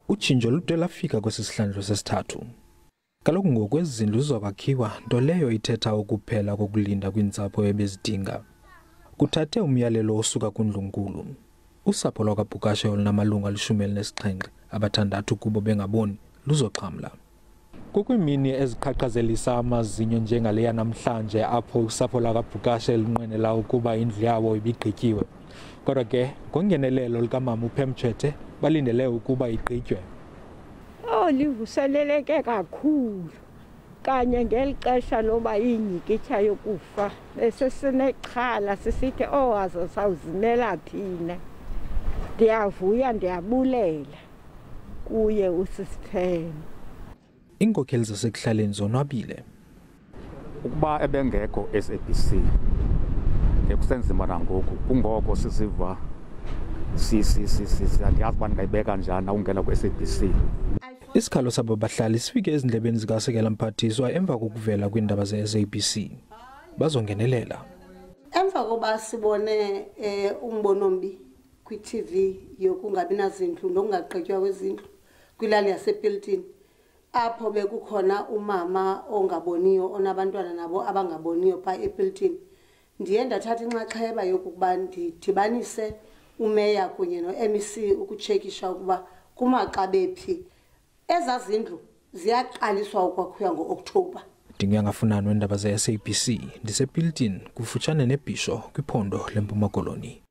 Utshintsho lude lafika kwesihlandlo sesithathu. Kaloku ngoku ezi zindlu zizokwakhiwa, nto leyo ithetha ukuphela kokulinda kwiintsapho ebezidinga. Kuthathe umyalelo osuka kuNdlunkulu. Usapho lwakwaBhukashe olunamalungu ali-17 abathandathu kubo bengaboni luzoxhamla. Kukwimini eziqhaqhazelisa amazinyo njengaleya namhlanje apho usapho lwakwaBhukashe linqwenela ukuba indlu yawo ibigqityiwe. Kodwa ke ngongenelelo likamama uPemtshete balindele ukuba igqitywe. Livuseleleke kakhulu kanye ngeli xesha loba inyikitya yokufa besesinexhala sisithi aze sawuzimela thina. Ndiyavuya, ndiyabulela kuye uSisithembu. Iinkokheli zasekuhlaleni zonwabile. Ukuba ebengekho SABC ekusenzima nangoku kungoko sisiva andiyazi uba ndingayibeka njani ukungena kwi-SABC. Isikhalo sabo bahlali sifike ezindlebeni zikasekela mphathiswa emva kokuvela kwiindaba ze-SABC. Bazongenelela. Emva koba sibone umbono ombi kwi-TV yokungabi nazindlu nokungagqitywa kwezindlu kwilali yasePiltini, apho bekukhona umama ongaboniyo onabantwana nabo abangaboniyo phaa ePiltini. Ndiye ndathatha inxaxheba yokuba ndidibanise umeya kunye no-MEC ukutshekisha ukuba kumaxa bephi ezaa zindlu ziyaqaliswa ukwakhiwa ngo-Okthobha. Ndinyangafunani weendaba ze-SABC ndisePiltini kufutshane neBhisho kwiphondo leMpuma Koloni.